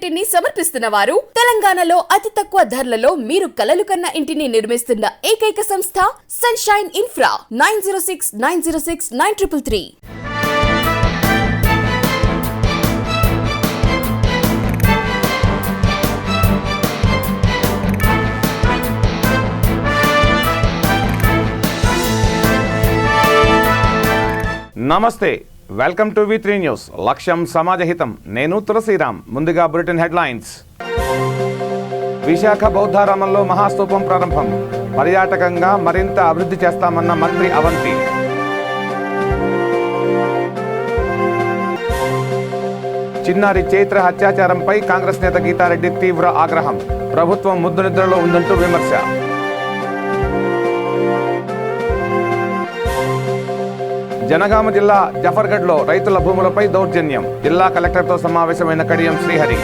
ఇంటిని సమర్పిస్తున్న వారు తెలంగాణలో అతి తక్కువ ధరలలో మీరు కలలు కన్న ఇంటిని నిర్మిస్తున్న ఏకైక సంస్థ సన్షైన్ ఇన్ఫ్రా 9069069333. నమస్తే, వెల్కమ్ టు V3 న్యూస్. లక్ష్యం సమాజహితం. నేను తులసిరామ్. ముందుగా బులెటిన్ హెడ్లైన్స్. విశాఖ బౌద్ధారామంలో మహాస్తూపం ప్రారంభం. పర్యాటకంగా మరింత అభివృద్ధి చేస్తామన్న మంత్రి అవంతి. చిన్నారి చైత్ర అత్యాచారంపై కాంగ్రెస్ నేత గీతారెడ్డి తీవ్ర ఆగ్రహం. ప్రభుత్వం ముద్దునిద్రలో ఉందంటూ విమర్శ. జనగామ జిల్లా జఫర్గఢ్లో రైతుల భూములపై దౌర్జన్యం. జిల్లా కలెక్టర్తో సమావేశమైన కడియం శ్రీహరి.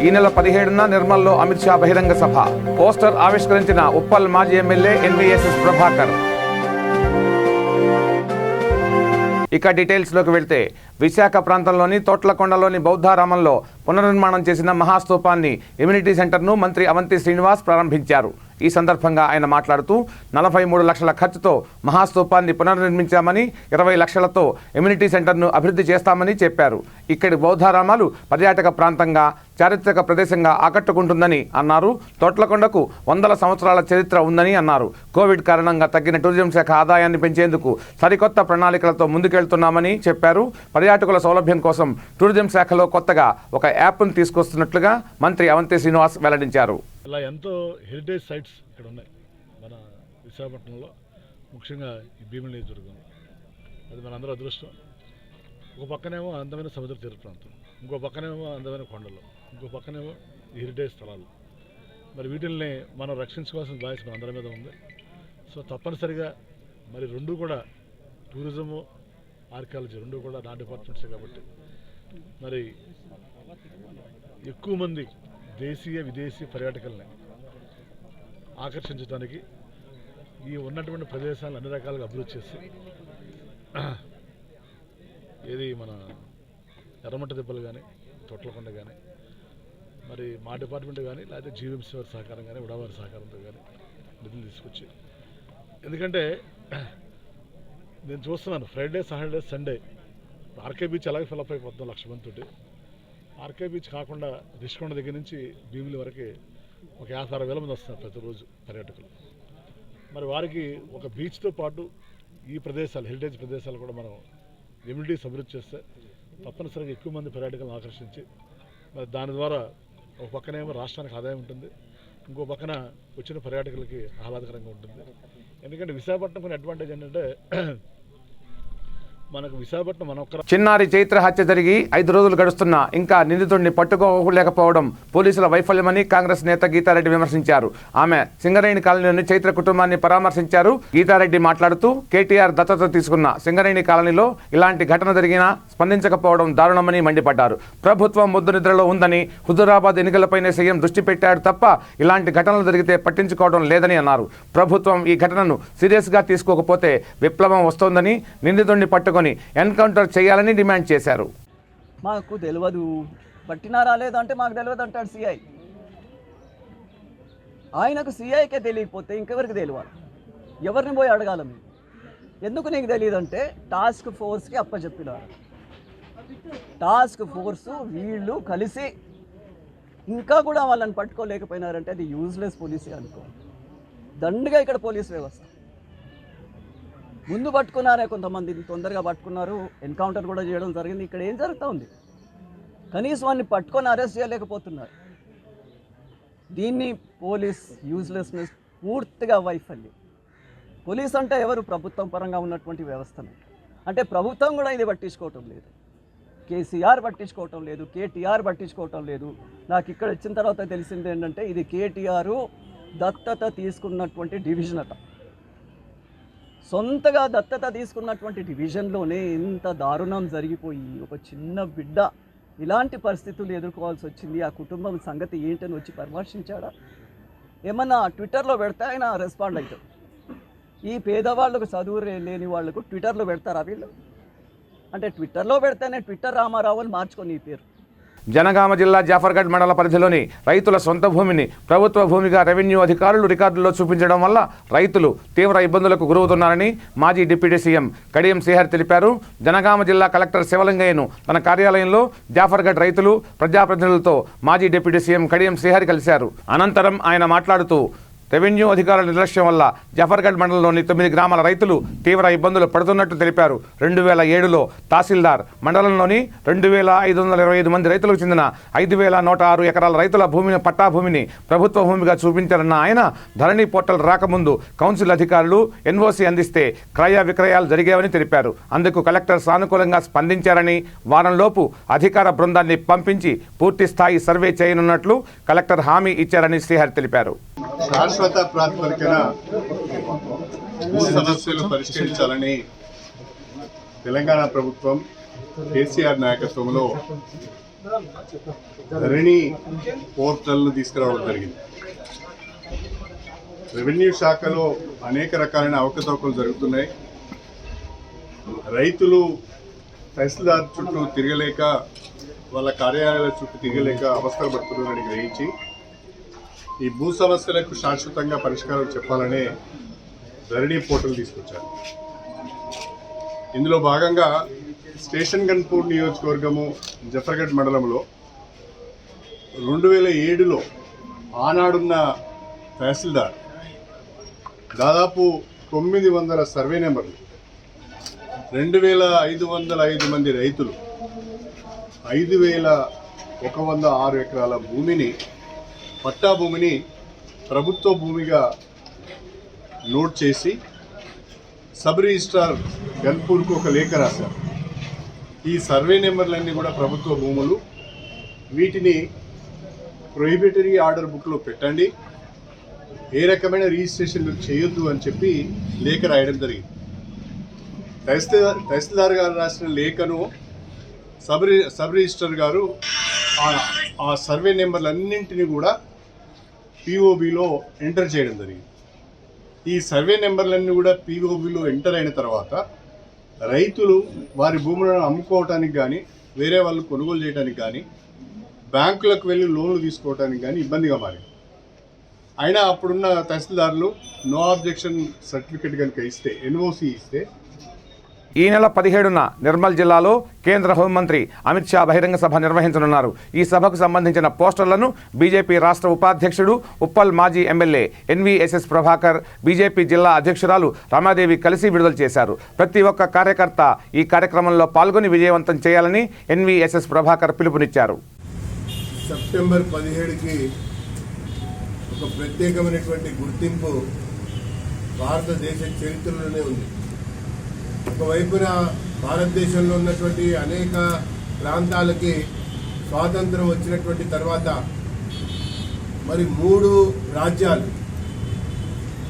ఈ నెల 17న నిర్మల్లో అమిత్ షా బహిరంగ సభ. పోస్టర్ ఆవిష్కరించిన ఉప్పల్ మాజీ ఎమ్మెల్యే ఎన్వీఎస్ఎస్ ప్రభాకర్. ఇక డీటెయిల్స్లోకి వెళ్తే, విశాఖ ప్రాంతంలోని తోట్లకొండలోని బౌద్ధారామంలో పునర్నిర్మాణం చేసిన మహాస్తూపాన్ని ఇమ్యూనిటీ సెంటర్ను మంత్రి అవంతి శ్రీనివాస్ ప్రారంభించారు. ఈ సందర్భంగా ఆయన మాట్లాడుతూ 43 లక్షల ఖర్చుతో మహాస్తూపాన్ని పునర్నిర్మించామని, 20 లక్షలతో ఇమ్యూనిటీ సెంటర్ను అభివృద్ధి చేస్తామని చెప్పారు. ఇక్కడి బౌద్ధారామాలు పర్యాటక ప్రాంతంగా, చారిత్రక ప్రదేశంగా ఆకట్టుకుంటుందని అన్నారు. తోట్లకొండకు 100 సంవత్సరాల చరిత్ర ఉందని అన్నారు. కోవిడ్ కారణంగా తగ్గిన టూరిజం శాఖ ఆదాయాన్ని పెంచేందుకు సరికొత్త ప్రణాళికలతో ముందుకెళ్తున్నామని చెప్పారు. పర్యాటకుల సౌలభ్యం కోసం టూరిజం శాఖలో కొత్తగా ఒక యాప్ను తీసుకొస్తున్నట్లుగా మంత్రి అవంతి శ్రీనివాస్ వెల్లడించారు. ఇలా ఎంతో హెరిటేజ్ సైట్స్ ఇక్కడ ఉన్నాయి మన విశాఖపట్నంలో, ముఖ్యంగా ఈ భీమిలి నియోజకవర్గం. అది మనందరూ అదృష్టం. ఒక పక్కనేమో అందమైన సముద్ర తీర ప్రాంతం, ఇంకో పక్కనేమో అందమైన కొండలు, ఇంకో పక్కనేమో ఈ హెరిటేజ్ స్థలాలు. మరి వీటిల్ని మనం రక్షించుకోవాల్సిన బాధ్యత మన అందరి మీద ఉంది. సో తప్పనిసరిగా మరి రెండు కూడా, టూరిజము, ఆర్కియాలజీ రెండు కూడా నా డిపార్ట్మెంట్సే కాబట్టి మరి ఎక్కువ మంది దేశీయ విదేశీ పర్యాటకుల్ని ఆకర్షించడానికి ఈ ఉన్నటువంటి ప్రదేశాలను అన్ని రకాలుగా అభివృద్ధి చేసి, ఏది మన ఎర్రమట్ట దెబ్బలు కానీ, తొట్లకొండ కానీ, మరి మా డిపార్ట్మెంట్ కానీ, లేకపోతే జీవీఎంసీ వారి సహకారం కానీ, ఉడావారి సహకారంతో కానీ నిధులు తీసుకొచ్చి, ఎందుకంటే నేను చూస్తున్నాను Friday, Saturday, Sunday RK beach అలాగే ఫిల్అప్ అయిపోతున్నాం 1,00,000 మందితోటి. ఆర్కే బీచ్ కాకుండా రిషికొండ దగ్గర నుంచి భీమిలి వరకు ఒక 50-60 వేల మంది వస్తున్నారు ప్రతిరోజు పర్యాటకులు. మరి వారికి ఒక బీచ్తో పాటు ఈ ప్రదేశాలు, హెరిటేజ్ ప్రదేశాలు కూడా మనం ఇమ్యూనిటీస్ అభివృద్ధి చేస్తే తప్పనిసరిగా ఎక్కువ మంది పర్యాటకులను ఆకర్షించి, మరి దాని ద్వారా ఒక పక్కనేమో రాష్ట్రానికి ఆదాయం ఉంటుంది, ఇంకో పక్కన వచ్చిన పర్యాటకులకి ఆహ్లాదకరంగా ఉంటుంది. ఎందుకంటే విశాఖపట్నం కొన్ని అడ్వాంటేజ్ ఏంటంటే, మనకు విశాఖపట్నం చిన్నారి చైత్ర హత్య జరిగి 5 రోజులు గడుస్తున్నా ఇంకా నిందితుడిని పట్టుకోలేకపోవడం పోలీసుల వైఫల్యమని కాంగ్రెస్ నేత గీతారెడ్డి విమర్శించారు. ఆమె సింగరేణి కాలనీలోని చైత్ర కుటుంబాన్ని పరామర్శించారు. గీతారెడ్డి మాట్లాడుతూ, కేటీఆర్ దత్తత తీసుకున్న సింగరేణి కాలనీలో ఇలాంటి ఘటన జరిగినా స్పందించకపోవడం దారుణమని మండిపడ్డారు. ప్రభుత్వం ముద్దు నిద్రలో ఉందని, హుజూరాబాద్ ఎన్నికలపైనే సీఎం దృష్టి పెట్టాడు తప్ప ఇలాంటి ఘటనలు జరిగితే పట్టించుకోవడం లేదని అన్నారు. ప్రభుత్వం ఈ ఘటనను సీరియస్గా తీసుకోకపోతే విప్లవం వస్తోందని, నిందితుడిని పట్టుకొని ఎన్కౌంటర్ చేయాలని డిమాండ్ చేశారు. మాకు తెలియదు, పట్టినారా లేదంటే మాకు తెలియదు అంటాడు సిఐ. ఆయనకు సిఐకే తెలియకపోతే ఇంకెవరికి తెలియాలి? ఎవరిని పోయి అడగాలి? మీరు ఎందుకు నీకు తెలియదంటే టాస్క్ ఫోర్స్కి అప్పచెప్పినారు. టాస్క్ ఫోర్సు వీళ్ళు కలిసి ఇంకా కూడా వాళ్ళని పట్టుకోలేకపోయినారంటే అది యూజ్లెస్ పోలీసే అనుకో. దండుగా ఇక్కడ పోలీస్ వ్యవస్థ. ముందు పట్టుకున్నారే కొంతమంది, తొందరగా పట్టుకున్నారు, ఎన్కౌంటర్ కూడా చేయడం జరిగింది. ఇక్కడ ఏం జరుగుతూ ఉంది? కనీసం వాడిని పట్టుకొని అరెస్ట్ చేయలేకపోతున్నారు. దీన్ని పోలీస్ యూజ్లెస్నెస్, పూర్తిగా వైఫల్యం. పోలీస్ అంటే ఎవరు? ప్రభుత్వం పరంగా ఉన్నటువంటి వ్యవస్థను. అంటే ప్రభుత్వం కూడా ఇది పట్టించుకోవటం లేదు. కేసీఆర్ పట్టించుకోవటం లేదు, కేటీఆర్ పట్టించుకోవటం లేదు. నాకు ఇక్కడ వచ్చిన తర్వాత తెలిసింది ఏంటంటే, ఇది కేటీఆర్ దత్తత తీసుకున్నటువంటి డివిజన్ అట. సొంతగా దత్తత తీసుకున్నటువంటి డివిజన్లోనే ఇంత దారుణం జరిగిపోయి ఒక చిన్న బిడ్డ ఇలాంటి పరిస్థితులు ఎదుర్కోవాల్సి వచ్చింది. ఆ కుటుంబం సంగతి ఏంటని వచ్చి పరామర్శించాడా? ఏమన్నా ట్విట్టర్లో పెడితే ఆయన రెస్పాండ్ అవుతాడు. ఈ పేదవాళ్ళకు, చదువు లేని వాళ్లకు ట్విట్టర్లో పెడతారా వీళ్ళు? అంటే ట్విట్టర్లో పెడితేనే ట్విట్టర్ రామారావు అని మార్చుకొని ఈ పేరు. జనగామ జిల్లా జాఫర్గఢ్ మండల పరిధిలోని రైతుల సొంత భూమిని ప్రభుత్వ భూమిగా రెవెన్యూ అధికారులు రికార్డుల్లో చూపించడం వల్ల రైతులు తీవ్ర ఇబ్బందులకు గురవుతున్నారని మాజీ డిప్యూటీ సీఎం కడియం శ్రీహరి తెలిపారు. జనగామ జిల్లా కలెక్టర్ శివలింగయ్యను తన కార్యాలయంలో జాఫర్గఢ్ రైతులు ప్రజాప్రతినిధులతో మాజీ డిప్యూటీ సీఎం కడియం శ్రీహరి కలిశారు. అనంతరం ఆయన మాట్లాడుతూ రెవెన్యూ అధికారుల నిర్లక్ష్యం వల్ల జాఫర్గఢ్ మండలంలోని 9 గ్రామాల రైతులు తీవ్ర ఇబ్బందులు పడుతున్నట్టు తెలిపారు. 2007లో తహసీల్దార్ మండలంలోని 2525 మంది రైతులకు చెందిన 5106 ఎకరాల రైతుల భూమిని పట్టా భూమిని ప్రభుత్వ భూమిగా చూపించారన్న ఆయన ధరణి పోర్టల్ రాకముందు కౌన్సిల్ అధికారులు ఎన్ఓసీ అందిస్తే క్రయ విక్రయాలు జరిగేవని తెలిపారు. అందుకు కలెక్టర్ సానుకూలంగా స్పందించారని వారంలోపు అధికార బృందాన్ని పంపించి పూర్తి స్థాయి సర్వే చేయనున్నట్లు కలెక్టర్ హామీ ఇచ్చారని శ్రీహరి తెలిపారు. శాశ్వత ప్రాతిపదికన భూ సమస్యలు పరిష్కరించాలని తెలంగాణ ప్రభుత్వం కేసీఆర్ నాయకత్వంలో ధరణి పోర్టల్ను తీసుకురావడం జరిగింది. రెవెన్యూ శాఖలో అనేక రకాలైన అవకతవకలు జరుగుతున్నాయి. రైతులు తహసీల్దార్ చుట్టూ తిరగలేక, వాళ్ళ కార్యాలయాల చుట్టూ తిరగలేక అవస్థలు పడుతున్నారని గ్రహించి ఈ భూ సమస్యలకు శాశ్వతంగా పరిష్కారం చెప్పాలనే ధరణి పోర్టల్ తీసుకొచ్చారు. ఇందులో భాగంగా స్టేషన్ గన్పూర్ నియోజకవర్గము జఫర్గఢ్ మండలంలో 2007లో ఆనాడున్న తహసీల్దార్ దాదాపు 900 సర్వే నెంబర్లు, 2505 మంది రైతులు, 5106 ఎకరాల భూమిని పట్టా భూమిని ప్రభుత్వ భూమిగా నోట్ చేసి సబ్ రిజిస్ట్రార్ గన్పూర్కు ఒక లేఖ రాశారు. ఈ సర్వే నెంబర్లన్నీ కూడా ప్రభుత్వ భూములు, వీటిని ప్రొహిబిటరీ ఆర్డర్ బుక్లో పెట్టండి, ఏ రకమైన రిజిస్ట్రేషన్లు చేయొద్దు అని చెప్పి లేఖ రాయడం జరిగింది. తహసీల్దార్ గారు రాసిన లేఖను సబ్ రిజిస్ట్రార్ గారు ఆ సర్వే నెంబర్లన్నింటినీ కూడా పిఓబిలో ఎంటర్ చేయడం జరిగింది. ఈ సర్వే నెంబర్లన్నీ కూడా పిఓబిలో ఎంటర్ అయిన తర్వాత రైతులు వారి భూములను అమ్ముకోవటానికి కానీ, వేరే వాళ్ళు కొనుగోలు చేయడానికి కానీ, బ్యాంకులకు వెళ్ళి లోన్లు తీసుకోవడానికి కానీ ఇబ్బందిగా మారింది. అయినా అప్పుడున్న తహసీల్దార్లు నో ఆబ్జెక్షన్ సర్టిఫికెట్ కనుక ఇస్తే, ఎన్ఓసి ఇస్తే, ఈ నెల 17న నిర్మల్ జిల్లాలో కేంద్ర హోంమంత్రి అమిత్ షా బహిరంగ సభ నిర్వహించనున్నారు. ఈ సభకు సంబంధించిన పోస్టర్లను బీజేపీ రాష్ట్ర ఉపాధ్యక్షుడు ఉప్పల్ మాజీ ఎమ్మెల్యే ఎన్వీఎస్ఎస్ ప్రభాకర్, బీజేపీ జిల్లా అధ్యక్షురాలు రమాదేవి కలిసి విడుదల చేశారు. ప్రతి ఒక్క కార్యకర్త ఈ కార్యక్రమంలో పాల్గొని విజయవంతం చేయాలని ఎన్వీఎస్ఎస్ ప్రభాకర్ పిలుపునిచ్చారు. సెప్టెంబర్ 17కి ఒక ప్రత్యేకమైనటువంటి గుర్తింపు భారతదేశ చరిత్రలోనే ఉంది. ఒకవైపున భారతదేశంలో ఉన్నటువంటి అనేక ప్రాంతాలకి స్వాతంత్రం వచ్చినటువంటి తర్వాత మరి 3 రాజ్యాలు,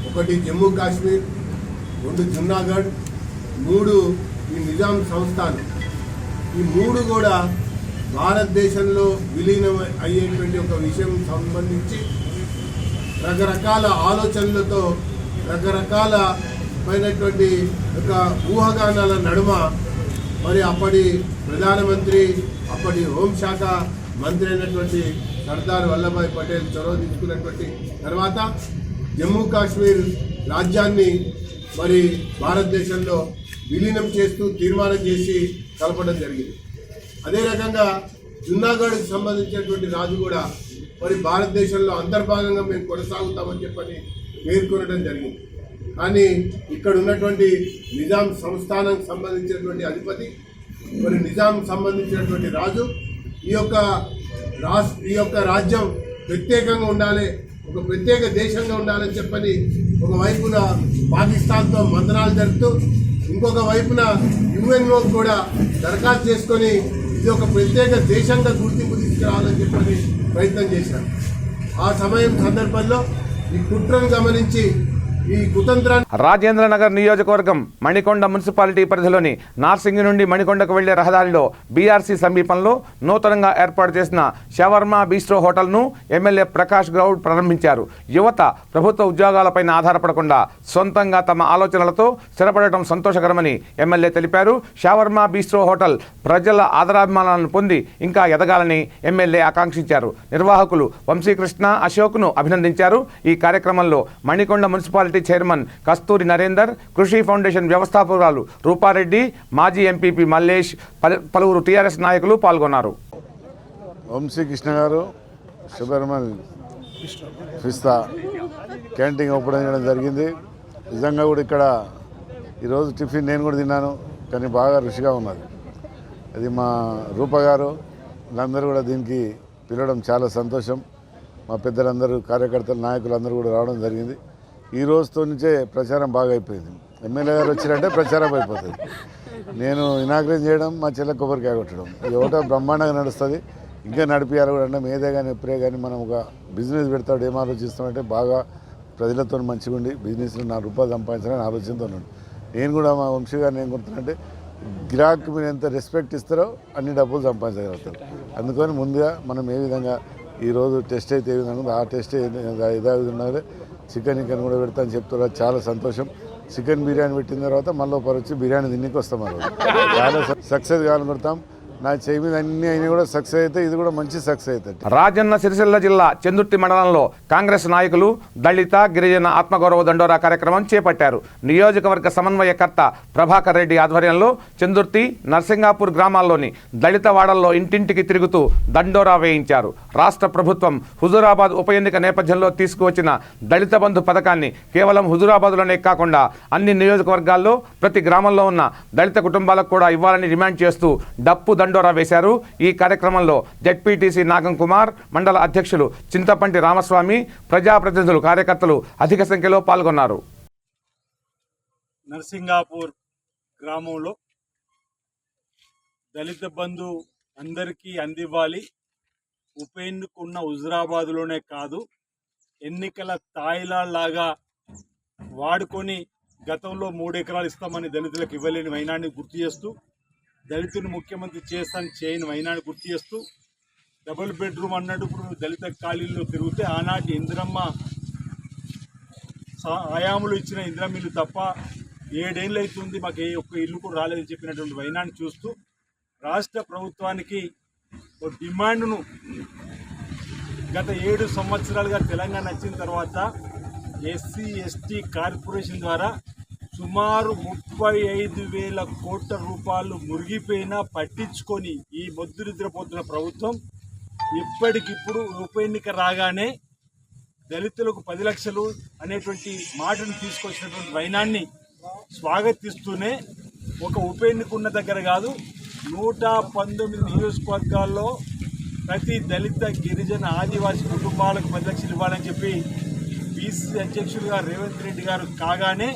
ఒకటి జమ్మూ కాశ్మీర్, 2 జున్నాగఢ్, 3 ఈ నిజాం సంస్థానం, ఈ 3 కూడా భారతదేశంలో విలీనం అయ్యేటువంటి ఒక విషయం సంబంధించి రకరకాల ఆలోచనలతో, రకరకాల పైనటువంటి ఒక ఊహాగానాల నడుమ మరి అప్పటి ప్రధానమంత్రి, అప్పటి హోంశాఖ మంత్రి అయినటువంటి సర్దార్ వల్లభాయ్ పటేల్ చొరవ తీసుకున్నటువంటి తర్వాత జమ్మూ కాశ్మీర్ రాజ్యాన్ని మరి భారతదేశంలో విలీనం చేస్తూ తీర్మానం చేసి కలపడం జరిగింది. అదే రకంగా జున్నాగఢ్కి సంబంధించినటువంటి రాజు కూడా మరి భారతదేశంలో అంతర్భాగంగా మేము కొనసాగుతామని చెప్పని పేర్కొనడం జరిగింది. కానీ ఇక్కడ ఉన్నటువంటి నిజాం సంస్థానానికి సంబంధించినటువంటి అధిపతి, మరి నిజాం సంబంధించినటువంటి రాజు ఈ యొక్క రాజ్యం ప్రత్యేకంగా ఉండాలి, ఒక ప్రత్యేక దేశంగా ఉండాలని చెప్పని ఒకవైపున పాకిస్తాన్తో మంత్రాలు జరుపుతూ, ఇంకొక వైపున యుఎన్ఓ కూడా దరఖాస్తు చేసుకొని ఇది ఒక ప్రత్యేక దేశంగా గుర్తింపు తీసుకురావాలని చెప్పని ప్రయత్నం చేశారు. ఆ సందర్భంలో ఈ కుట్రను గమనించి ఈ కుతంత్రాన్ని రాజేంద్రనగర్ నియోజకవర్గం మణికొండ మున్సిపాలిటీ పరిధిలోని నార్సింగి నుండి మణికొండకు వెళ్లే రహదారిలో బీఆర్సీ సమీపంలో నూతనంగా ఏర్పాటు చేసిన షవర్మా బీస్ట్రో హోటల్ను ఎమ్మెల్యే ప్రకాష్ గౌడ్ ప్రారంభించారు. యువత ప్రభుత్వ ఉద్యోగాలపైన ఆధారపడకుండా సొంతంగా తమ ఆలోచనలతో స్థిరపడటం సంతోషకరమని ఎమ్మెల్యే తెలిపారు. షవర్మా బీస్ట్రో హోటల్ ప్రజల ఆదరాభిమానాలను పొంది ఇంకా ఎదగాలని ఎమ్మెల్యే ఆకాంక్షించారు. నిర్వాహకులు వంశీకృష్ణ, అశోక్ను అభినందించారు. ఈ కార్యక్రమంలో మణికొండ మున్సిపాలిటీ చైర్మన్ కస్తూరి నరేందర్, కృషి ఫౌండేషన్ వ్యవస్థాపకురాలు రూపారెడ్డి, మాజీ ఎంపీపీ మల్లేష్, పలువురు టీఆర్ఎస్ నాయకులు పాల్గొన్నారు. వంశీకృష్ణ గారు షవర్మా పిస్తా క్యాంటీన్ ఓపెన్ చేయడం జరిగింది. నిజంగా కూడా ఇక్కడ ఈరోజు టిఫిన్ నేను కూడా తిన్నాను, కానీ బాగా రుచిగా ఉన్నది. అది మా రూప గారు వీళ్ళందరూ కూడా దీనికి పిలవడం చాలా సంతోషం. మా పెద్దలందరూ, కార్యకర్తలు, నాయకులు అందరూ కూడా రావడం జరిగింది. ఈ రోజుతో నుంచే ప్రచారం బాగా అయిపోయింది. ఎమ్మెల్యే గారు వచ్చినంటే ప్రచారం అయిపోతుంది. నేను ఇనాగ్రేట్ చేయడం, మా చెల్లె కొబ్బరికాయ కొట్టడం, ఇది ఒకటో బ్రహ్మాండంగా నడుస్తుంది. ఇంకా నడిపియాలి కూడా. అంటే ఏదే కానీ ఎప్పుడే కానీ మనం ఒక బిజినెస్ పెడతాడు ఏం ఆలోచిస్తామంటే బాగా ప్రజలతో మంచిగా ఉండి బిజినెస్లో ₹4 సంపాదించాలని ఆలోచనతో ఉన్నాడు. నేను కూడా మా వంశీ గారిని ఏం కొడుతున్నానంటే గిరాక్ మీరు ఎంత రెస్పెక్ట్ ఇస్తారో అన్ని డబ్బులు సంపాదించగలుగుతారు. అందుకని ముందుగా మనం ఏ విధంగా ఈరోజు టెస్ట్ అయితే ఏ విధంగా ఉందో ఆ టెస్ట్ ఇదే విధంగా చికెన్ కూడా పెడతా అని చెప్తున్నారు. చాలా సంతోషం. చికెన్ బిర్యానీ పెట్టిన తర్వాత మళ్ళీ ఒకరు వచ్చి బిర్యానీ తిన్నికి వస్తాం. చాలా సక్సెస్ కావాలనుకుంటాం. నా చేయి మీద అన్ని అయినా కూడా సక్సెస్ అయితే ఇది కూడా మంచి సక్సెస్ అవుతుంది. రాజన్న సిరిసిల్ల జిల్లా చందుర్తి మండలంలో కాంగ్రెస్ నాయకులు దళిత గిరిజన ఆత్మగౌరవ దండోరా కార్యక్రమం చేపట్టారు. నియోజకవర్గ సమన్వయకర్త ప్రభాకర్ రెడ్డి ఆధ్వర్యంలో చందుర్తి, నర్సింగాపూర్ గ్రామాల్లోని దళిత వాడల్లో ఇంటింటికి తిరుగుతూ దండోరా వేయించారు. రాష్ట్ర ప్రభుత్వం హుజూరాబాద్ ఉప ఎన్నిక నేపథ్యంలో తీసుకువచ్చిన దళిత బంధు పథకాన్ని కేవలం హుజూరాబాద్లోనే కాకుండా అన్ని నియోజకవర్గాల్లో ప్రతి గ్రామంలో ఉన్న దళిత కుటుంబాలకు కూడా ఇవ్వాలని డిమాండ్ చేస్తూ డప్పు దండోరా వేశారు. ఈ కార్యక్రమంలో జెడ్పీటీసీ నాగం కుమార్, మండల అధ్యక్షులు చింతపంటి రామస్వామి, ప్రజాప్రతినిధులు, కార్యకర్తలు అధిక సంఖ్యలో పాల్గొన్నారు. నర్సింగాపూర్ గ్రామంలో దళిత బంధు అందరికీ అందివ్వాలి. ఉప ఎన్నికున్న హుజూరాబాద్లోనే కాదు, ఎన్నికల తాయిలాగా వాడుకొని గతంలో 3 ఎకరాలు ఇస్తామని దళితులకు ఇవ్వలేని వైనాన్ని గుర్తు చేస్తూ, దళితుని ముఖ్యమంత్రి చేయని వైనాన్ని గుర్తు చేస్తూ, డబుల్ బెడ్రూమ్ అన్నట్టు ఇప్పుడు దళిత కాలనీలో తిరిగితే ఆనాటి ఇందిరమ్మ హయాములు ఇచ్చిన ఇందిరమ్మ ఇల్లు తప్ప 7 ఏళ్ళు అవుతుంది మాకు ఏ ఒక్క ఇల్లు కూడా రాలేదని చెప్పినటువంటి వైనాన్ని చూస్తూ రాష్ట్ర ప్రభుత్వానికి ఒక డిమాండ్ను గత 7 సంవత్సరాలుగా తెలంగాణ వచ్చిన తర్వాత ఎస్సీ ఎస్టీ కార్పొరేషన్ ద్వారా సుమారు 35,000 కోట్ల రూపాయలు మురిగిపోయినా పట్టించుకొని ఈ మొద్దునిద్రపోతున్న ప్రభుత్వం ఇప్పటికిప్పుడు ఉప ఎన్నిక రాగానే దళితులకు 10 లక్షలు అనేటువంటి మాటను తీసుకొచ్చినటువంటి వైనాన్ని స్వాగతిస్తూనే ఒక ఉప ఎన్నిక ఉన్న దగ్గర కాదు 119 నియోజకవర్గాల్లో ప్రతి దళిత గిరిజన ఆదివాసీ కుటుంబాలకు 10 లక్షలు ఇవ్వాలని చెప్పి బీసీ అధ్యక్షులుగా రేవంత్ రెడ్డి గారు కాగానే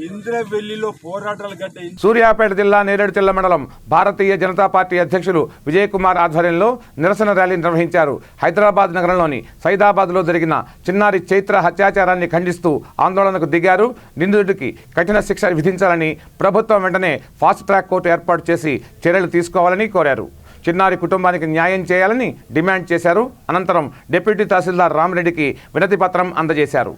ఇంద్రవెల్లిలో పోరాటాలు గడ్డ. సూర్యాపేట జిల్లా నేరేడుచెల్ల మండలం భారతీయ జనతా పార్టీ అధ్యక్షులు విజయ్ కుమార్ ఆధ్వర్యంలో నిరసన ర్యాలీ నిర్వహించారు. హైదరాబాద్ నగరంలోని సైదాబాద్లో జరిగిన చిన్నారి చైత్ర హత్యాచారాన్ని ఖండిస్తూ ఆందోళనకు దిగారు. నిందితుడికి కఠిన శిక్ష విధించాలని, ప్రభుత్వం వెంటనే ఫాస్ట్ ట్రాక్ కోర్టు ఏర్పాటు చేసి చర్యలు తీసుకోవాలని కోరారు. చిన్నారి కుటుంబానికి న్యాయం చేయాలని డిమాండ్ చేశారు. అనంతరం డిప్యూటీ తహసీల్దార్ రామరెడ్డికి వినతి పత్రం అందజేశారు.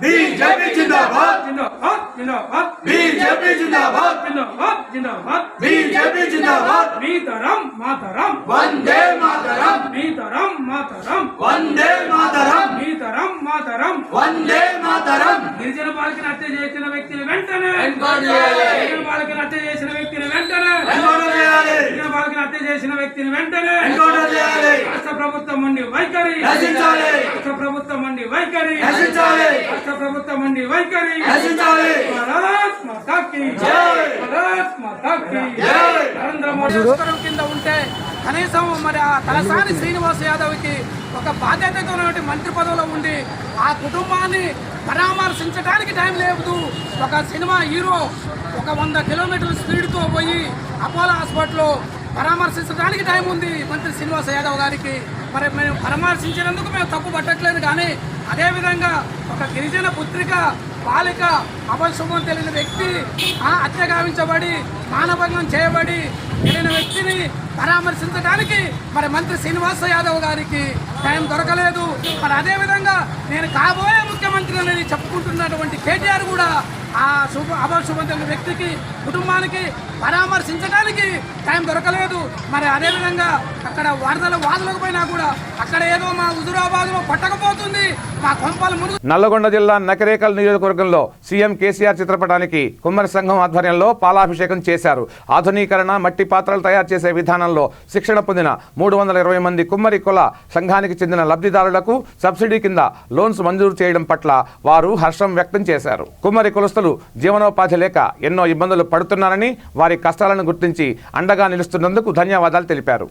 बीजेपी जिंदाबाद जिंदाबाद जिंदाबाद बीजेपी जिंदाबाद जिंदाबाद जिंदाबाद बीजेपी जिंदाबाद मीतरम मातरम वंदे मातरम मीतरम मातरम वंदे मातरम मीतरम मातरम वंदे मातरम గిరిజన బాలికను హత్య చేసిన వ్యక్తిని వెంటనే ఎన్కౌంటర్ చేయాలి. గిరిజన బాలికను హత్య చేసిన వ్యక్తిని వెంటనే ఎన్కౌంటర్ చేయాలి. గిరిజన బాలికను హత్య చేసిన వ్యక్తిని వెంటనే ఎన్కౌంటర్ చేయాలి. రాష్ట్ర ప్రభుత్వం మండి వైఖరి నశించాలి. రాష్ట్ర ప్రభుత్వం మండి వైఖరి నశించాలి. రాష్ట్ర ప్రభుత్వం మండి వైఖరి నశించాలి. భారత్ మాతా కీ జై. భారత్ మాతా కీ జై. నరేంద్ర మోడీ కింద ఉంటే కనీసం మరి ఆ తలసాని శ్రీనివాస్ యాదవ్కి ఒక బాధ్యతగా ఉన్నటువంటి మంత్రి పదవిలో ఉండి ఆ కుటుంబాన్ని పరామర్శించడానికి టైం లేదు. ఒక సినిమా హీరో ఒక 100 కిలోమీటర్ల స్పీడ్తో పోయి అపోలో హాస్పిటల్లో పరామర్శించడానికి టైం ఉంది మంత్రి శ్రీనివాస్ యాదవ్ గారికి. మరి మేము పరామర్శించినందుకు మేము తప్పు పట్టట్లేదు. కానీ అదేవిధంగా ఒక గిరిజన పుత్రిక బాలిక అపశుభం తెలియని వ్యక్తి హత్య గావించబడి మానభంగం చేయబడి తెలియని వ్యక్తిని పరామర్శించడానికి మరి మంత్రి శ్రీనివాస యాదవ్ గారికి టైం దొరకలేదు. మరి అదేవిధంగా నేను కాబోయే ముఖ్యమంత్రి అనేది చెప్పుకుంటున్నటువంటి కేటీఆర్ కూడా ఆ అపశుభం తెలియని వ్యక్తికి కుటుంబానికి పరామర్శించడానికి టైం దొరకలేదు. మరి అదేవిధంగా అక్కడ వరదల వాదులకు పోయినా కూడా అక్కడ ఏదో మా హుజురాబాద్లో పట్టకపోతుంది, మా కొంపలు మురుగు. నల్లగొండ జిల్లా నకరేకల్ నియోజకవర్గంలో సీఎం కేసీఆర్ చిత్రపటానికి కుమ్మరి సంఘం ఆధ్వర్యంలో పాలాభిషేకం చేశారు. ఆధునీకరణ మట్టి పాత్రలు తయారు చేసే విధానంలో శిక్షణ పొందిన 320 మంది కుమ్మరి కుల సంఘానికి చెందిన లబ్ధిదారులకు సబ్సిడీ కింద లోన్స్ మంజూరు చేయడం పట్ల వారు హర్షం వ్యక్తం చేశారు. కుమ్మరి కులస్తులు జీవనోపాధి లేక ఎన్నో ఇబ్బందులు పడుతున్నారని, వారి కష్టాలను గుర్తించి అండగా నిలుస్తున్నందుకు ధన్యవాదాలు తెలిపారు.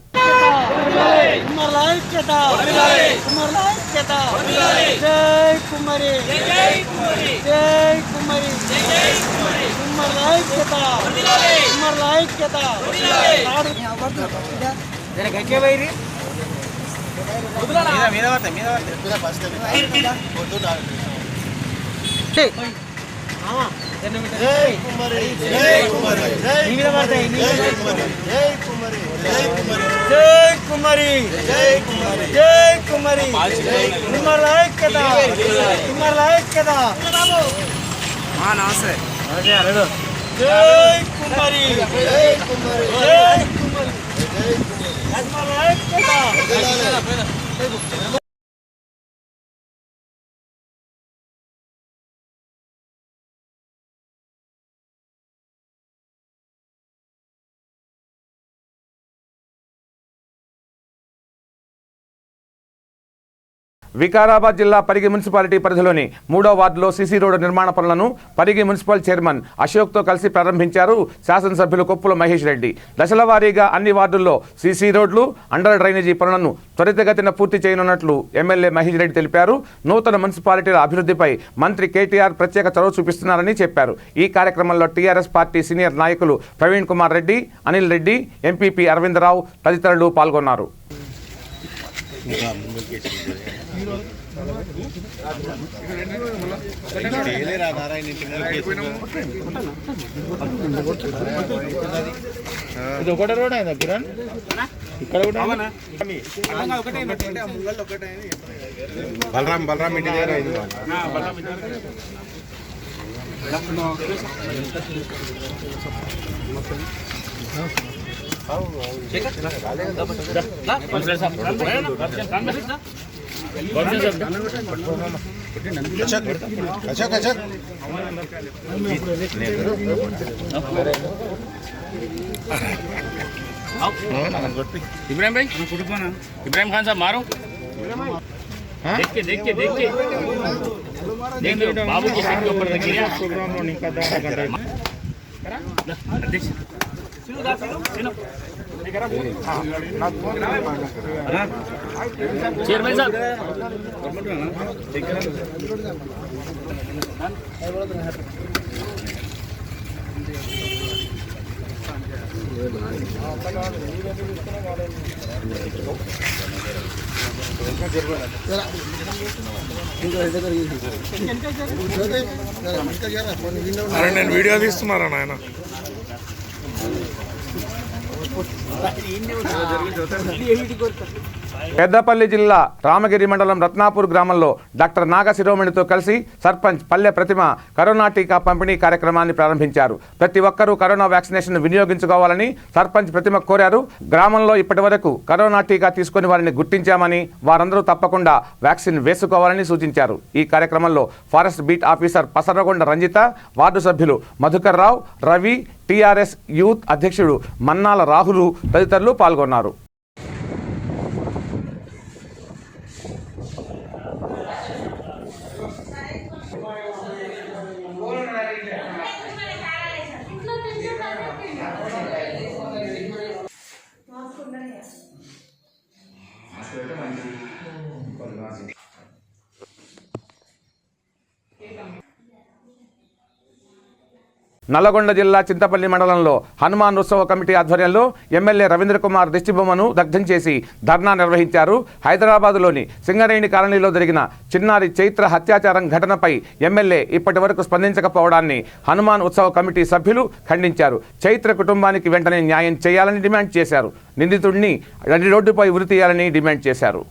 వికారాబాద్ జిల్లా పరిగి మున్సిపాలిటీ పరిధిలోని 3వ వార్డులో సీసీ రోడ్డు నిర్మాణ పనులను పరిగి మున్సిపల్ చైర్మన్ అశోక్తో కలిసి ప్రారంభించారు శాసనసభ్యులు కొప్పుల మహేష్ రెడ్డి. దశల వారీగా అన్ని వార్డుల్లో సీసీ రోడ్లు, అండర్ డ్రైనేజీ పనులను త్వరితగతిన పూర్తి చేయనున్నట్లు ఎమ్మెల్యే మహేష్ రెడ్డి తెలిపారు. నూతన మున్సిపాలిటీల అభివృద్ధిపై మంత్రి కేటీఆర్ ప్రత్యేక చొరవ చూపిస్తున్నారని చెప్పారు. ఈ కార్యక్రమంలో టీఆర్ఎస్ పార్టీ సీనియర్ నాయకులు ప్రవీణ్ కుమార్ రెడ్డి, అనిల్ రెడ్డి, ఎంపీపీ అరవిందరావు తదితరులు పాల్గొన్నారు. ఇది ఒకటే రోడ్ అయిందా కిరణ్? ఇక్కడ బలరాం ఇంటి దగ్గర అయింది. इब्राहिम भाई, इब्राहिम खान साहब मारो, देखिए बाबू की सीट के ऊपर गिरा चेयरमैन साहब అరే నేను వీడియో తీస్తున్నారా నాయన? పెద్దపల్లి జిల్లా రామగిరి మండలం రత్నాపూర్ గ్రామంలో డాక్టర్ నాగ శిరోమణితో కలిసి సర్పంచ్ పల్లె ప్రతిమ కరోనా టీకా పంపిణీ కార్యక్రమాన్ని ప్రారంభించారు. ప్రతి ఒక్కరూ కరోనా వ్యాక్సినేషన్ వినియోగించుకోవాలని సర్పంచ్ ప్రతిమ కోరారు. గ్రామంలో ఇప్పటివరకు కరోనా టీకా తీసుకుని వారిని గుర్తించామని, వారందరూ తప్పకుండా వ్యాక్సిన్ వేసుకోవాలని సూచించారు. ఈ కార్యక్రమంలో ఫారెస్ట్ బీట్ ఆఫీసర్ పసరగొండ రంజిత, వార్డు సభ్యులు మధుకర్ రావు, రవి, టీఆర్ఎస్ యూత్ అధ్యక్షుడు మన్నాల రాహులు తదితరులు పాల్గొన్నారు. నల్లగొండ జిల్లా చింతపల్లి మండలంలో హనుమాన్ ఉత్సవ కమిటీ ఆధ్వర్యంలో ఎమ్మెల్యే రవీంద్ర కుమార్ దిష్టిబొమ్మను దగ్ధం చేసి ధర్నా నిర్వహించారు. హైదరాబాదులోని సింగరేణి కాలనీలో జరిగిన చిన్నారి చైత్ర హత్యాచారం ఘటనపై ఎమ్మెల్యే ఇప్పటి వరకు స్పందించకపోవడాన్ని హనుమాన్ ఉత్సవ కమిటీ సభ్యులు ఖండించారు. చైత్ర కుటుంబానికి వెంటనే న్యాయం చేయాలని డిమాండ్ చేశారు. నిందితుడిని నడి రోడ్డుపై ఉరి తీయాలని డిమాండ్ చేశారు.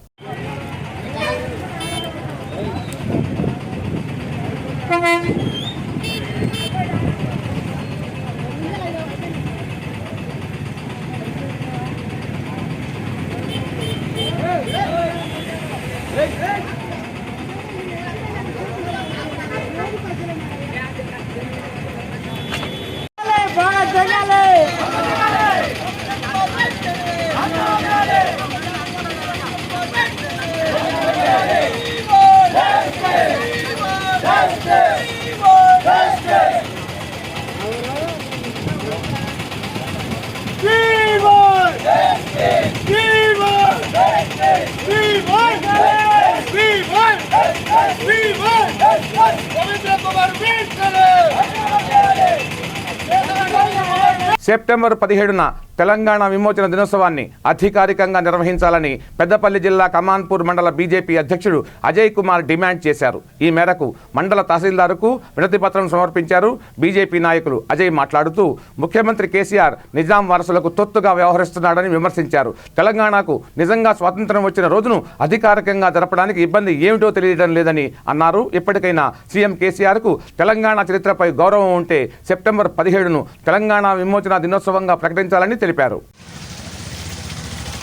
సెప్టెంబర్ 17న తెలంగాణ విమోచన దినోత్సవాన్ని అధికారికంగా నిర్వహించాలని పెద్దపల్లి జిల్లా కమాన్పూర్ మండల బీజేపీ అధ్యక్షుడు అజయ్ కుమార్ డిమాండ్ చేశారు. ఈ మేరకు మండల తహసీల్దార్కు వినతిపత్రం సమర్పించారు. బీజేపీ నాయకులు అజయ్ మాట్లాడుతూ ముఖ్యమంత్రి కేసీఆర్ నిజాం వారసులకు తొత్తుగా వ్యవహరిస్తున్నాడని విమర్శించారు. తెలంగాణకు నిజంగా స్వాతంత్రం వచ్చిన రోజును అధికారికంగా జరపడానికి ఇబ్బంది ఏమిటో తెలియడం లేదని అన్నారు. ఇప్పటికైనా సీఎం కేసీఆర్కు తెలంగాణ చరిత్రపై గౌరవం ఉంటే సెప్టెంబర్ 17ను తెలంగాణ విమోచన దినోత్సవంగా ప్రకటించాలని తెలిపారు.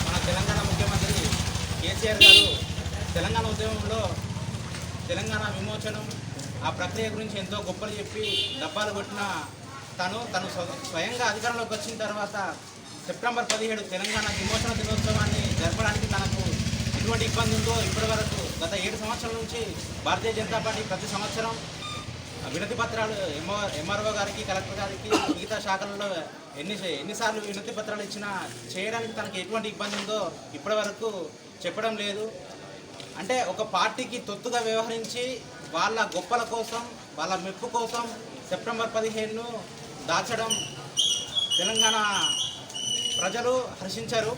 మన తెలంగాణ ముఖ్యమంత్రి కేసీఆర్ గారు తెలంగాణ ఉద్యమంలో తెలంగాణ విమోచనం ఆ ప్రక్రియ గురించి ఎంతో గొప్పలు చెప్పి డబ్బాలు కొట్టిన తను స్వయంగా అధికారంలోకి వచ్చిన తర్వాత సెప్టెంబర్ 17 తెలంగాణ విమోచన దినోత్సవాన్ని జరపడానికి తనకు ఎటువంటి ఇబ్బంది ఉందో ఇప్పటి వరకు గత 7 సంవత్సరాల నుంచి భారతీయ జనతా పార్టీ ప్రతి సంవత్సరం వినతి పత్రాలు ఎంఆర్ఓ గారికి, కలెక్టర్ గారికి, మిగతా శాఖలలో ఎన్నిసార్లు వినతి పత్రాలు ఇచ్చినా చేయడానికి తనకి ఎటువంటి ఇబ్బంది ఉందో ఇప్పటి వరకు చెప్పడం లేదు. అంటే ఒక పార్టీకి తొత్తుగా వ్యవహరించి వాళ్ళ గొప్పల కోసం, వాళ్ళ మెప్పు కోసం సెప్టెంబర్ 15ను దాచడం తెలంగాణ ప్రజలు హర్షించరు.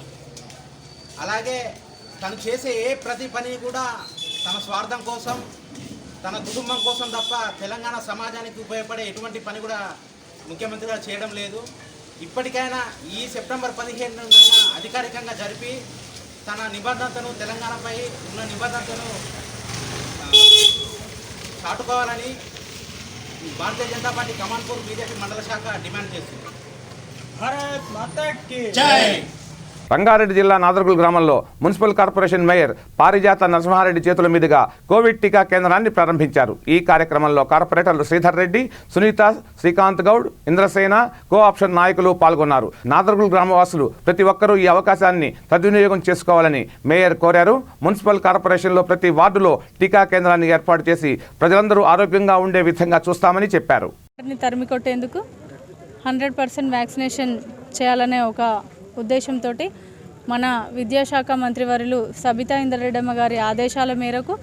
అలాగే తను చేసే ప్రతి పని కూడా తన స్వార్థం కోసం, తన కుటుంబం కోసం తప్ప తెలంగాణ సమాజానికి ఉపయోగపడే ఎటువంటి పని కూడా ముఖ్యమంత్రి గారు చేయడం లేదు. ఇప్పటికైనా ఈ సెప్టెంబర్ 15న అధికారికంగా జరిపి తన నిబద్ధతను, తెలంగాణపై ఉన్న నిబద్ధతను చాటుకోవాలని భారతీయ జనతా పార్టీ కమాన్పూర్ బీజేపీ మండల శాఖ డిమాండ్ చేస్తుంది. భారత్ మాతా కీ జై. రంగారెడ్డి జిల్లా నాదర్గుల్ గ్రామంలో మున్సిపల్ కార్పొరేషన్ మేయర్ పారిజాత నరసింహారెడ్డి చేతుల మీదుగా కోవిడ్ టీకా కేంద్రాన్ని ప్రారంభించారు. ఈ కార్యక్రమంలో కార్పొరేటర్లు శ్రీధర్ రెడ్డి, సునీత, శ్రీకాంత్ గౌడ్, ఇంద్రసేన, కో ఆప్షన్ నాయకులు పాల్గొన్నారు. నాదర్గుల్ గ్రామవాసులు ప్రతి ఒక్కరూ ఈ అవకాశాన్ని సద్వినియోగం చేసుకోవాలని మేయర్ కోరారు. మున్సిపల్ కార్పొరేషన్లో ప్రతి వార్డులో టీకా కేంద్రాన్ని ఏర్పాటు చేసి ప్రజలందరూ ఆరోగ్యంగా ఉండే విధంగా చూస్తామని చెప్పారు. తరిమి కొట్టేందుకు 100% వ్యాక్సినేషన్ చేయాలనే ఒక ఉద్దేశంతో మన విద్యాశాఖ మంత్రివర్యులు సబితా ఇంద్రారెడ్డమ్మ గారి ఆదేశాల మేరకు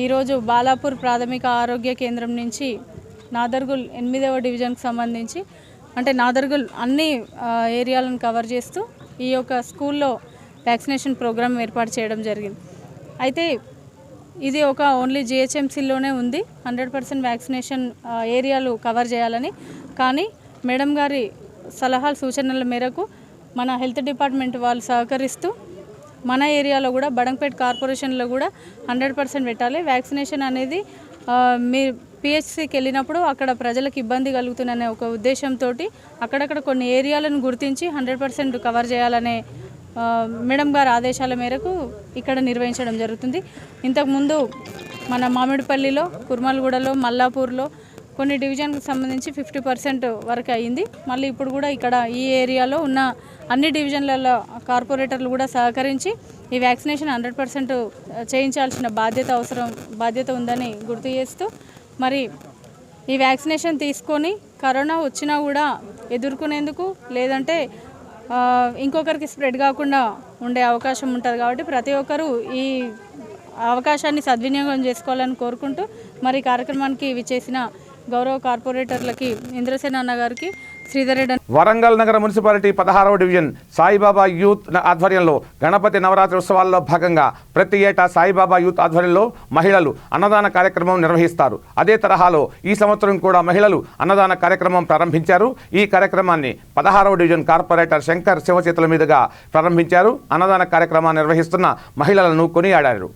ఈరోజు బాలాపూర్ ప్రాథమిక ఆరోగ్య కేంద్రం నుంచి నాదర్గుల్ 8వ డివిజన్కి సంబంధించి అంటే నాదర్గుల్ అన్ని ఏరియాలను కవర్ చేస్తూ ఈ యొక్క స్కూల్లో వ్యాక్సినేషన్ ప్రోగ్రామ్ ఏర్పాటు చేయడం జరిగింది. అయితే ఇది ఒక ఓన్లీ జిహెచ్ఎంసీలోనే ఉంది 100% వ్యాక్సినేషన్ ఏరియాలు కవర్ చేయాలని. కానీ మేడం గారి సలహాలు సూచనల మేరకు మన హెల్త్ డిపార్ట్మెంట్ వాళ్ళు సహకరిస్తూ మన ఏరియాలో కూడా బడంపేట్ కార్పొరేషన్లో కూడా 100% పెట్టాలి. వ్యాక్సినేషన్ అనేది మీరు పిహెచ్సికి వెళ్ళినప్పుడు అక్కడ ప్రజలకు ఇబ్బంది కలుగుతుందనే ఒక ఉద్దేశంతో అక్కడక్కడ కొన్ని ఏరియాలను గుర్తించి 100% కవర్ చేయాలనే మేడం గారి ఆదేశాల మేరకు ఇక్కడ నిర్వహించడం జరుగుతుంది. ఇంతకుముందు మన మామిడిపల్లిలో, కుర్మల్గూడలో, మల్లాపూర్లో కొన్ని డివిజన్కి సంబంధించి 50% వరకు అయ్యింది. మళ్ళీ ఇప్పుడు కూడా ఇక్కడ ఈ ఏరియాలో ఉన్న అన్ని డివిజన్లలో కార్పొరేటర్లు కూడా సహకరించి ఈ వ్యాక్సినేషన్ 100% చేయించాల్సిన బాధ్యత ఉందని గుర్తు చేస్తూ మరి ఈ వ్యాక్సినేషన్ తీసుకొని కరోనా వచ్చినా కూడా ఎదుర్కొనేందుకు లేదంటే ఇంకొకరికి స్ప్రెడ్ కాకుండా ఉండే అవకాశం ఉంటుంది. కాబట్టి ప్రతి ఒక్కరూ ఈ అవకాశాన్ని సద్వినియోగం చేసుకోవాలని కోరుకుంటూ మరి కార్యక్రమానికి విచ్చేసిన గౌరవ కార్పొరేటర్లకి ఇంద్రసేన అన్న గారికి, శ్రీధర్ రెడ్డి వరంగల్ నగర మున్సిపాలిటీ 16వ డివిజన్ సాయిబాబా యూత్ ఆధ్వర్యంలో గణపతి నవరాత్రి ఉత్సవాల్లో భాగంగా ప్రతి ఏటా సాయిబాబా యూత్ ఆధ్వర్యంలో మహిళలు అన్నదాన కార్యక్రమం నిర్వహిస్తారు. అదే తరహాలో ఈ సంవత్సరం కూడా మహిళలు అన్నదాన కార్యక్రమం ప్రారంభించారు. ఈ కార్యక్రమాన్ని 16వ డివిజన్ కార్పొరేటర్ శంకర్ శివచేతుల మీదుగా ప్రారంభించారు. అన్నదాన కార్యక్రమాన్ని నిర్వహిస్తున్న మహిళలను కొనియాడారు.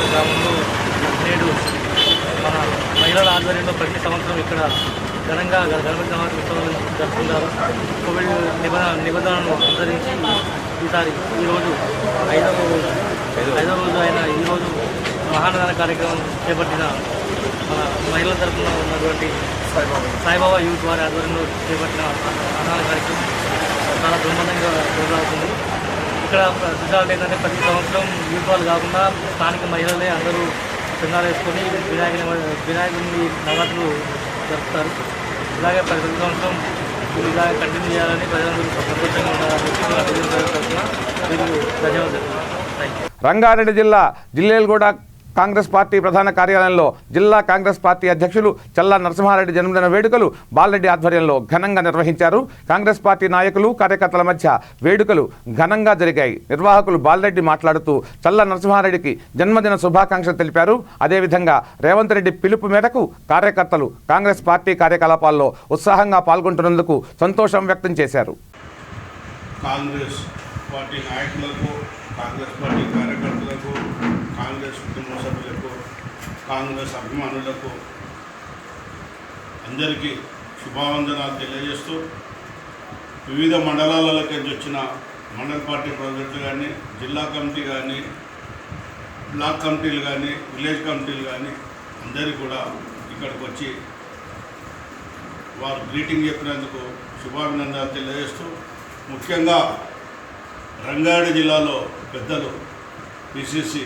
గ్రామంలో నేడు మన మహిళల ఆధ్వర్యంలో ప్రతి సంవత్సరం ఇక్కడ ఘనంగా గణపతి నవరాత్రి ఉత్సవాలు జరుపుకుంటారు. కోవిడ్ నిబంధనలను అనుసరించి ఈసారి ఈరోజు ఐదవ రోజు అయిన ఈరోజు మహానదాన కార్యక్రమం చేపట్టిన మన మహిళల తరఫున ఉన్నటువంటి సాయిబాబా యూత్ వారి ఆధ్వర్యంలో చేపట్టిన అన్నదాన కార్యక్రమం చాలా బ్రహ్మాండంగా కొనసాగుతుంది. ఇక్కడ స్పెషాలిటీ ఏంటంటే ప్రతి సంవత్సరం యూత్ వాళ్ళు కాకుండా స్థానిక మహిళలే అందరూ చందాలు వేసుకొని వినాయకుడిని నవరాత్రులు జరుపుతారు. ఇలాగే ప్రతి సంవత్సరం ఇలాగే కంటిన్యూ చేయాలని ప్రజలందరూ సంతోషంగా ఉండాలని ధన్యవాదాలు. రంగారెడ్డి జిల్లా జిల్లేల్గూడ కాంగ్రెస్ పార్టీ ప్రధాన కార్యాలయంలో జిల్లా కాంగ్రెస్ పార్టీ అధ్యక్షులు చల్లా నరసింహారెడ్డి జన్మదిన వేడుకలు బాలరెడ్డి ఆధ్వర్యంలో ఘనంగా నిర్వహించారు. కాంగ్రెస్ పార్టీ నాయకులు కార్యకర్తల మధ్య వేడుకలు ఘనంగా జరిగాయి. నిర్వాహకులు బాలరెడ్డి మాట్లాడుతూ చల్లా నరసింహారెడ్డికి జన్మదిన శుభాకాంక్షలు తెలిపారు. అదేవిధంగా రేవంత్ రెడ్డి పిలుపు మేరకు కార్యకర్తలు కాంగ్రెస్ పార్టీ కార్యకలాపాల్లో ఉత్సాహంగా పాల్గొంటున్నందుకు సంతోషం వ్యక్తం చేశారు. కాంగ్రెస్ పార్టీ నాయకులకు, కాంగ్రెస్ పార్టీ కార్యకర్తలకు, కాంగ్రెస్ కుటుంబ సభ్యులకు, కాంగ్రెస్ అభిమానులకు అందరికీ శుభావందనాలు తెలియజేస్తూ వివిధ మండలాలకి వచ్చిన మండల పార్టీ ప్రెసిడెంట్లు కానీ, జిల్లా కమిటీ కానీ, బ్లాక్ కమిటీలు కానీ, విలేజ్ కమిటీలు కానీ అందరికీ కూడా ఇక్కడికి వచ్చి వారు గ్రీటింగ్ చెప్పినందుకు శుభాభినందనాలు తెలియజేస్తూ ముఖ్యంగా రంగారెడ్డి జిల్లాలో పెద్దలు పిసిసి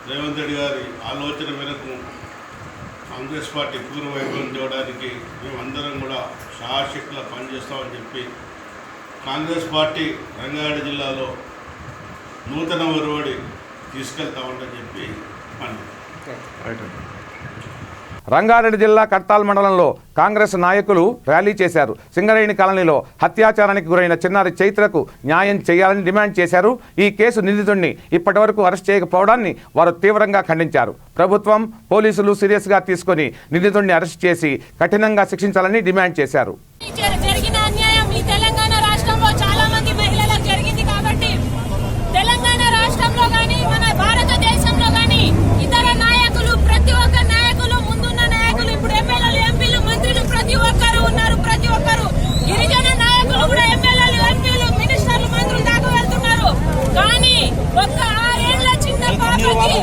రేవంత్ రెడ్డి గారి ఆలోచన మేరకు కాంగ్రెస్ పార్టీ పూర్వ వైభవం చేయడానికి మేమందరం కూడా శాశక్తిగా పనిచేస్తామని చెప్పి కాంగ్రెస్ పార్టీ రంగారెడ్డి జిల్లాలో నూతన ఒరవడి తీసుకెళ్తామని చెప్పి రంగారెడ్డి జిల్లా కడ్తాల్ మండలంలో కాంగ్రెస్ నాయకులు ర్యాలీ చేశారు. సింగరేణి కాలనీలో హత్యాచారానికి గురైన చిన్నారి చైత్రకు న్యాయం చేయాలని డిమాండ్ చేశారు. ఈ కేసు నిందితుడిని ఇప్పటివరకు అరెస్ట్ చేయకపోవడాన్ని వారు తీవ్రంగా ఖండించారు. ప్రభుత్వం, పోలీసులు సీరియస్గా తీసుకొని నిందితుడిని అరెస్ట్ చేసి కఠినంగా శిక్షించాలని డిమాండ్ చేశారు. జరిగిన అన్యాయం ఈ తెలంగాణ రాష్ట్రంలో చాలా మంది మహిళలకు జరిగింది కాబట్టి తెలంగాణ రాష్ట్రంలో కానీ మన భారతదేశంలో కానీ ఇతర నాయకులు, ప్రతి ఒక్క నాయకులు, ముందున్న నాయకులు, ఇప్పుడు ఎమ్మెల్యేలు, ఎంపీలు, మంత్రులు ప్రతి ఒక్కరు ఉన్నారు. ప్రతి ఒక్కరు గిరిజన నాయకులు కూడా ఎమ్మెల్యేలు, ఎంపీలు, మినిస్టర్లు, మంత్రులు దాకా వెళ్తున్నారు. కానీ ఒక్క 6 ఏళ్ల చిన్న పాపకి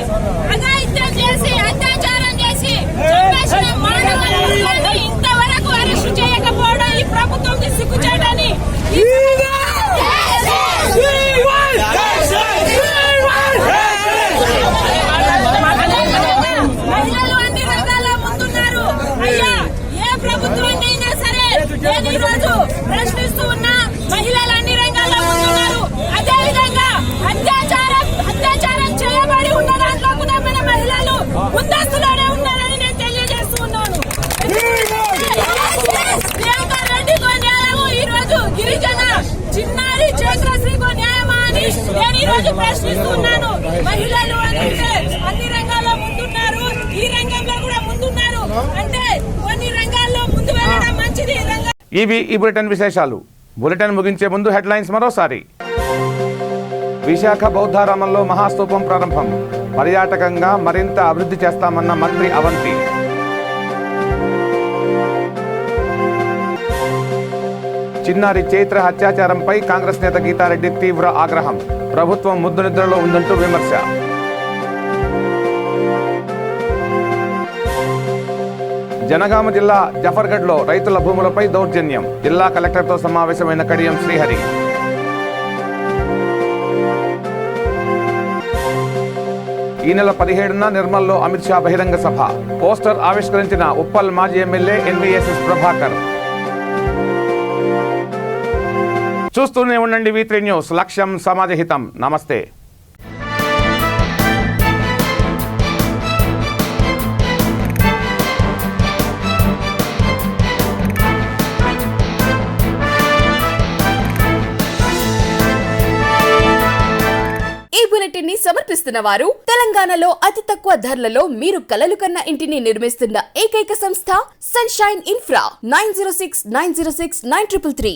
అఘాయిత్యం చేసి, అత్యాచారం చేసి చంపేసిన మానవులను ఇంతవరకు అరెస్టు చేయకపోవడం ఈ ప్రభుత్వంకి సిగ్గుచేటని మహిళలు అన్ని రంగాల్లో ముందున్నారు. అయ్యా, ఏ ప్రభుత్వాన్ని అయినా సరే నేను ఈరోజు ప్రశ్నిస్తూ ఉన్నా. మహిళలు అన్ని రంగాల్లో ముందున్నారు. అదేవిధంగా అత్యాచారం చేయబడి ఉన్న దాంట్లో కూడా మన మహిళలు ముందస్తులోనే ఉన్నారని నేను తెలియజేస్తూ ఉన్నాను. ప్రియాంక రెడ్డికో న్యాయము, ఈరోజు గిరిజన చిన్నారి చైత్రశ్రీకో న్యాయమా అని నేను ఈరోజు ప్రశ్నిస్తున్నాను. మహిళలు అంటే అన్ని రంగాల్లో ముందున్నారు, ఈ రంగంలో కూడా ముందున్నారు. అంటే కొన్ని రంగాల్లో ముందు వెళ్ళడం మంచిది. ఇవి ఈ బులెటిన్ విశేషాలు. బులెటిన్ ముగించే ముందు హెడ్లైన్స్ మరోసారి. విశాఖ బౌద్ధారామంలో మహాస్తూపం ప్రారంభం. పర్యాటకంగా మరింత అభివృద్ధి చేస్తామన్న మంత్రి అవంతి. చిన్నారి చైత్ర హత్యాచారంపై కాంగ్రెస్ నేత గీతారెడ్డి తీవ్ర ఆగ్రహం. ప్రభుత్వం ముద్దు నిద్రలో ఉందంటూ విమర్శ. జనగామ జిల్లా జఫర్గఢ్లో రైతుల భూములపై దౌర్జన్యం. జిల్లా కలెక్టర్తో సమావేశమైన కడియం శ్రీహరి. ఈ నెల 17న నిర్మల్లో అమిత్ షా బహిరంగ సభ. పోస్టర్ ఆవిష్కరించిన ఉప్పల్ మాజీ ఎమ్మెల్యే ఎన్వీఎస్ఎస్ ప్రభాకర్. చూస్తూనే ఉండండి V3 న్యూస్. లక్ష్యం సమాజహితం. నమస్తే. బులెటిన్ సమర్పిస్తున్న వారు తెలంగాణలో అతి తక్కువ ధరలలో మీరు కలలు కన్న ఇంటిని నిర్మిస్తున్న ఏకైక సంస్థ సన్షైన్ ఇన్ఫ్రా. 9069069333.